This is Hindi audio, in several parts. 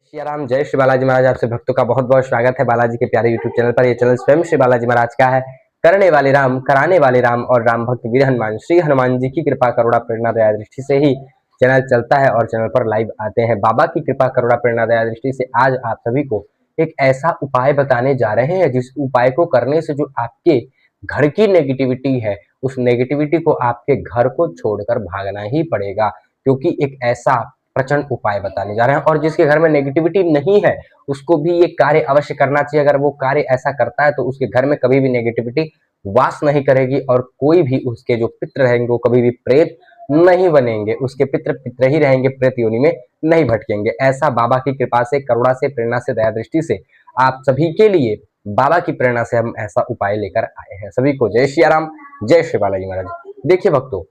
श्री राम, जय श्री बालाजी महाराज। आपसे भक्तों का बहुत बहुत स्वागत है बालाजी के प्यारे यूट्यूब चैनल पर। ये चैनल स्वयं श्री बालाजी महाराज का है। करने वाले राम, कराने वाले राम और राम भक्त वीर हनुमान, श्री हनुमान जी की कृपा करुणा प्रेरणा दया दृष्टि से ही चैनल चलता है और चैनल पर लाइव आते हैं। बाबा की कृपा करुणा प्रेरणा दया दृष्टि से आज आप सभी को एक ऐसा उपाय बताने जा रहे हैं जिस उपाय को करने से जो आपके घर की नेगेटिविटी है, उस नेगेटिविटी को आपके घर को छोड़कर भागना ही पड़ेगा, क्योंकि एक ऐसा प्रचंड उपाय बताने जा रहे हैं। और जिसके घर में नेगेटिविटी नहीं है उसको भी ये कार्य अवश्य करना चाहिए। अगर वो कार्य ऐसा करता है तो उसके घर में कभी भी नेगेटिविटी वास नहीं करेगी और कोई भी उसके जो पितृ रहेंगे वो कभी भी प्रेत नहीं बनेंगे। उसके पितृ पितृ ही रहेंगे, प्रेत योनि में नहीं भटकेंगे। ऐसा बाबा की कृपा से, करुणा से, प्रेरणा से, दया दृष्टि से आप सभी के लिए बाबा की प्रेरणा से हम ऐसा उपाय लेकर आए हैं। सभी को जय श्री राम, जय श्री बालाजी महाराज। देखिए भक्तों,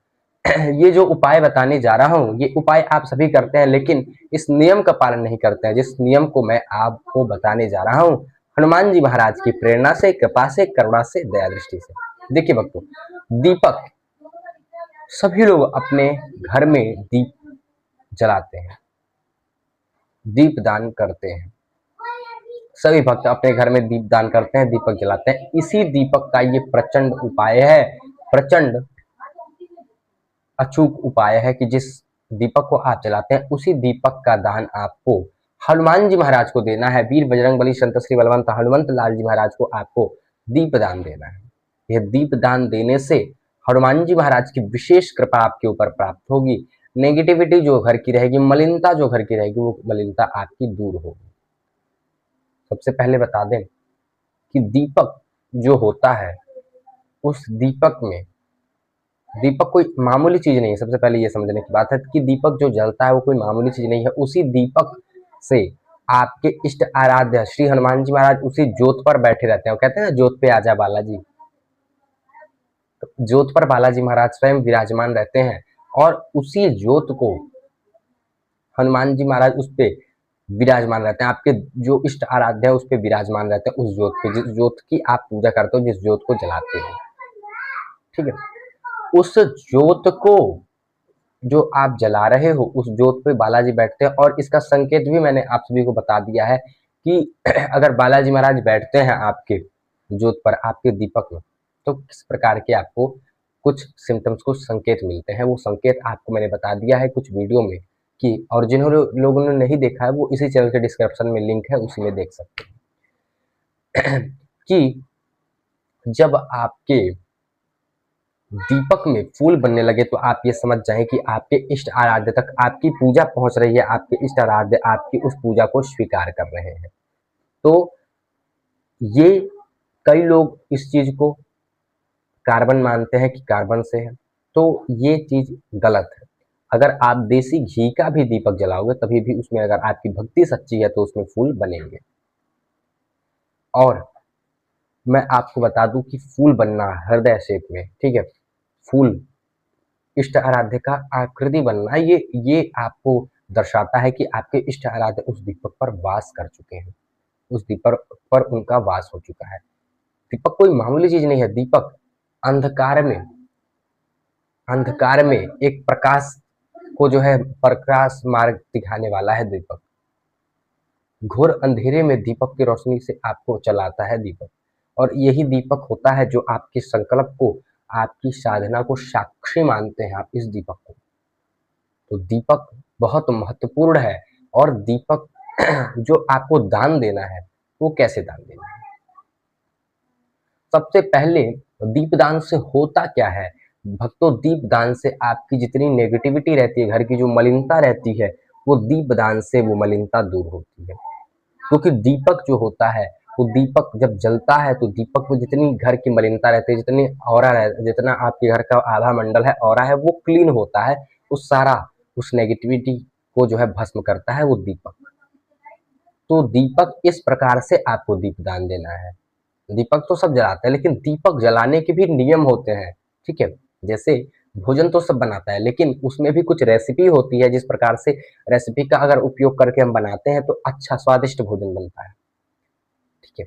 ये जो उपाय बताने जा रहा हूँ ये उपाय आप सभी करते हैं, लेकिन इस नियम का पालन नहीं करते हैं, जिस नियम को मैं आपको बताने जा रहा हूँ हनुमान जी महाराज की प्रेरणा से, कृपा से, करुणा से, दया दृष्टि से। देखिए भक्तों, दीपक, सभी लोग अपने घर में दीप जलाते हैं, दीप दान करते हैं। सभी भक्त अपने घर में दीप दान करते हैं, दीपक जलाते हैं। इसी दीपक का ये प्रचंड उपाय है, प्रचंड अचूक उपाय है कि जिस दीपक को आप जलाते हैं उसी दीपक का दान आपको हनुमान जी महाराज को देना है। वीर बजरंगबली संत श्री बलवंत हनुमंत लाल जी महाराज को आपको दीप दान देना है। यह दीप दान देने से हनुमान जी महाराज की विशेष कृपा आपके ऊपर प्राप्त होगी। नेगेटिविटी जो घर की रहेगी, मलिनता जो घर की रहेगी, वो मलिनता आपकी दूर होगी। सबसे पहले बता दें कि दीपक जो होता है, उस दीपक में, दीपक कोई मामूली चीज नहीं है। सबसे पहले ये समझने की बात है कि दीपक जो जलता है वो कोई मामूली चीज नहीं है। उसी दीपक से आपके इष्ट आराध्य श्री हनुमान जी महाराज उसी ज्योत पर बैठे रहते हैं। वो कहते हैं ना, ज्योत पे आजा बालाजी। तो ज्योत पर बालाजी महाराज स्वयं विराजमान रहते हैं और उसी ज्योत को हनुमान जी महाराज उस पे विराजमान रहते हैं। आपके जो इष्ट आराध्य है उस पे विराजमान रहते हैं, उस ज्योत पे, जिस ज्योत की आप पूजा करते हो, जिस ज्योत को जलाते हो। ठीक है, उस ज्योत को जो आप जला रहे हो, उस ज्योत पे बालाजी बैठते हैं। और इसका संकेत भी मैंने आप सभी को बता दिया है कि अगर बालाजी महाराज बैठते हैं आपके ज्योत पर, आपके दीपक में, तो किस प्रकार के आपको कुछ सिम्टम्स, कुछ संकेत मिलते हैं। वो संकेत आपको मैंने बता दिया है कुछ वीडियो में कि, और जिन्होंने लोगों ने नहीं देखा है वो इसी चैनल के डिस्क्रिप्शन में लिंक है, उसी में देख सकते हैं कि जब आपके दीपक में फूल बनने लगे तो आप ये समझ जाएं कि आपके इष्ट आराध्य तक आपकी पूजा पहुंच रही है। आपके इष्ट आराध्य आपकी उस पूजा को स्वीकार कर रहे हैं। तो ये कई लोग इस चीज को कार्बन मानते हैं कि कार्बन से है, तो ये चीज गलत है। अगर आप देसी घी का भी दीपक जलाओगे तभी भी उसमें अगर आपकी भक्ति सच्ची है तो उसमें फूल बनेंगे। और मैं आपको बता दूं कि फूल बनना हृदय शेप में, ठीक है, फूल इष्ट आराध्य का आकृति बनना, ये आपको दर्शाता है कि आपके इष्ट आराध्य उस दीपक पर वास कर चुके हैं, उस दीपक पर उनका वास हो चुका है। दीपक कोई मामूली चीज नहीं है। दीपक अंधकार में एक प्रकाश को जो है प्रकाश मार्ग दिखाने वाला है दीपक। घोर अंधेरे में दीपक की रोशनी से आपको चलाता है दीपक। और यही दीपक होता है जो आपके संकल्प को, आपकी साधना को साक्षी मानते हैं आप इस दीपक को। तो दीपक बहुत महत्वपूर्ण है। और दीपक जो आपको दान देना है वो कैसे दान देना है? सबसे पहले दीपदान से होता क्या है भक्तों? दीपदान से आपकी जितनी नेगेटिविटी रहती है, घर की जो मलिनता रहती है, वो दीपदान से वो मलिनता दूर होती है। क्योंकि दीपक जो होता है, वो दीपक जब जलता है तो दीपक में जितनी घर की मलिनता रहती है, जितनी ऑरा है, जितना आपके घर का आधा मंडल है ऑरा है, वो क्लीन होता है। उस सारा उस नेगेटिविटी को जो है भस्म करता है वो दीपक। तो दीपक इस प्रकार से आपको दीपदान देना है। दीपक तो सब जलाते हैं, लेकिन दीपक जलाने के भी नियम होते हैं। ठीक है, जैसे भोजन तो सब बनाता है, लेकिन उसमें भी कुछ रेसिपी होती है, जिस प्रकार से रेसिपी का अगर उपयोग करके हम बनाते हैं तो अच्छा स्वादिष्ट भोजन बनता है। ठीक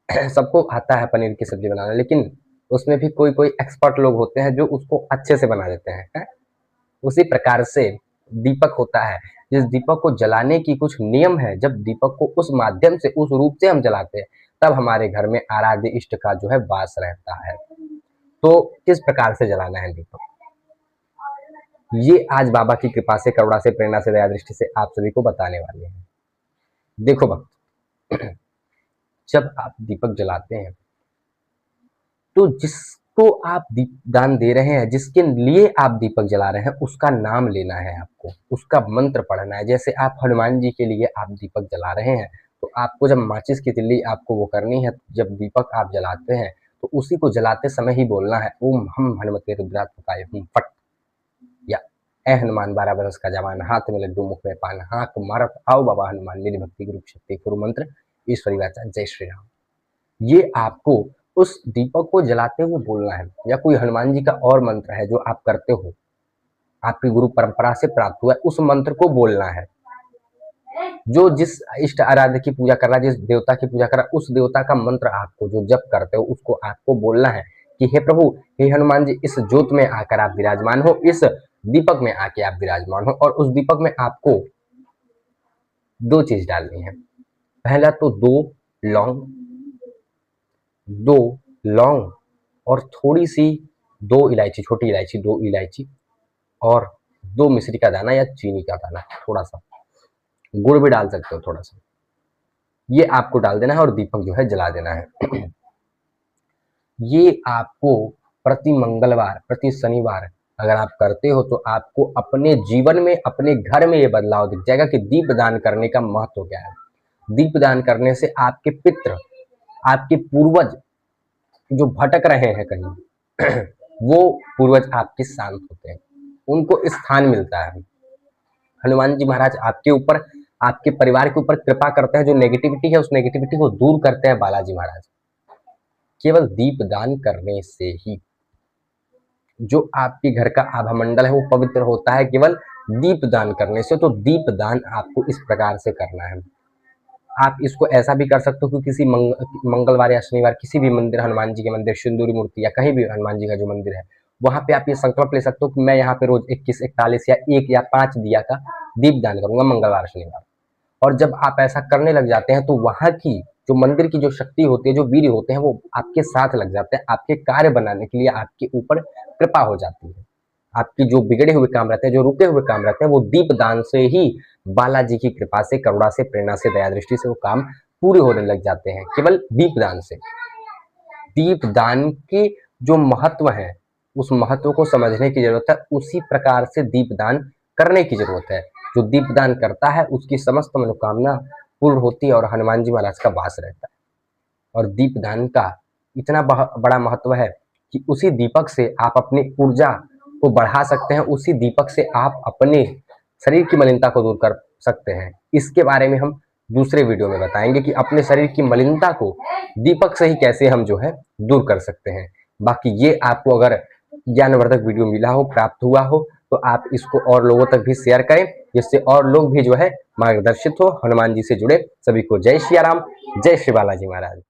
है, सबको आता है पनीर की सब्जी बनाना, लेकिन उसमें भी कोई कोई एक्सपर्ट लोग होते हैं जो उसको अच्छे से बना देते हैं। उसी प्रकार से दीपक होता है इस दीपक को जलाने की कुछ नियम है। जब दीपक को उस माध्यम से, उस रूप से हम जलाते हैं, तब हमारे घर में आराध्य इष्ट का जो है वास रहता है। तो किस प्रकार से जलाना है दीपक, ये आज बाबा की कृपा से, करुणा से, प्रेरणा से, दया दृष्टि से आप सभी को बताने वाले हैं। देखो भक्त, जब आप दीपक जलाते हैं तो जिसको आप दीपदान दे रहे हैं, जिसके लिए आप दीपक जला रहे हैं, उसका नाम लेना है आपको, उसका मंत्र पढ़ना है। जैसे आप हनुमान जी के लिए आप दीपक जला रहे हैं, तो आपको जब माचिस की तिल्ली आपको वो करनी है, जब दीपक आप जलाते हैं तो उसी को जलाते समय ही बोलना है, ओम हम हनुमते रुद्रात्मकाय हुम फट, या ए हनुमान 12 बरस का जवान, हाथ में लड्डू मुख में पान, हाँक मारत आओ बाबा हनुमान, मेरी भक्ति गुरु शक्ति गुरु मंत्र ईश्वरी वाचा जय श्री राम। ये आपको उस दीपक को जलाते हुए बोलना है। या कोई हनुमान जी का और मंत्र है जो आप करते हो, आपकी गुरु परंपरा से प्राप्त हुआ है, उस मंत्र को बोलना है। जो जिस इष्ट आराध्य की पूजा कर रहा है, जिस देवता की पूजा कर रहा है, उस देवता का मंत्र आपको जो जप करते हो उसको आपको बोलना है कि हे प्रभु, हे हनुमान जी, इस ज्योत में आकर आप विराजमान हो, इस दीपक में आके आप विराजमान हो। और उस दीपक में आपको 2 चीज डालनी है। पहला तो 2 लौंग और थोड़ी सी 2 इलायची, छोटी इलायची 2 इलायची, और 2 मिश्री का दाना या चीनी का दाना, थोड़ा सा गुड़ भी डाल सकते हो थोड़ा सा, ये आपको डाल देना है और दीपक जो है जला देना है। ये आपको प्रति मंगलवार, प्रति शनिवार अगर आप करते हो तो आपको अपने जीवन में, अपने घर में ये बदलाव दिख जाएगा कि दीपदान करने का महत्व क्या है। दीपदान करने से आपके पितृ, आपके पूर्वज जो भटक रहे हैं कहीं, वो पूर्वज आपके शांत होते हैं, उनको स्थान मिलता है। हनुमान जी महाराज आपके ऊपर, आपके परिवार के ऊपर कृपा करते हैं। जो नेगेटिविटी है उस नेगेटिविटी को दूर करते हैं बालाजी महाराज, केवल दीपदान करने से ही। जो आपके घर का आभामंडल है वो पवित्र होता है केवल दीपदान करने से। तो दीपदान आपको इस प्रकार से करना है। आप इसको ऐसा भी कर सकते हो कि किसी मंगलवार या शनिवार किसी भी मंदिर, हनुमान जी के मंदिर, सिंदूरी मूर्ति या कहीं भी हनुमान जी का जो मंदिर है, वहां पे आप ये संकल्प ले सकते हो कि मैं यहाँ पे रोज 21, 41 या 1 या 5 दिया का दीपदान करूंगा मंगलवार शनिवार। और जब आप ऐसा करने लग जाते हैं तो वहां की जो मंदिर की जो शक्ति होती है, जो वीर होते हैं, वो आपके साथ लग जाते हैं, आपके कार्य बनाने के लिए आपके ऊपर कृपा हो जाती है। आपकी जो बिगड़े हुए काम रहते हैं, जो रुके हुए काम रहते हैं, वो दीपदान से ही, बालाजी की कृपा से, करुणा से, प्रेरणा से, दया दृष्टि से वो काम पूरे होने लग जाते हैं केवल दीपदान से। दीपदान के जो महत्व है, उस महत्व को समझने की जरूरत है। उसी प्रकार से दीपदान करने की जरूरत है। जो दीपदान करता है उसकी समस्त मनोकामना पूर्ण होती है और हनुमान जी महाराज का वास रहता है। और दीपदान का इतना बड़ा महत्व है कि उसी दीपक से आप अपनी ऊर्जा को बढ़ा सकते हैं, उसी दीपक से आप अपने शरीर की मलिनता को दूर कर सकते हैं। इसके बारे में हम दूसरे वीडियो में बताएंगे कि अपने शरीर की मलिनता को दीपक से ही कैसे हम जो है दूर कर सकते हैं। बाकी ये आपको अगर ज्ञानवर्धक वीडियो मिला हो, प्राप्त हुआ हो, तो आप इसको और लोगों तक भी शेयर करें, जिससे और लोग भी जो है मार्गदर्शित हो, हनुमान जी से जुड़े। सभी को जय श्री राम, जय श्री बालाजी महाराज।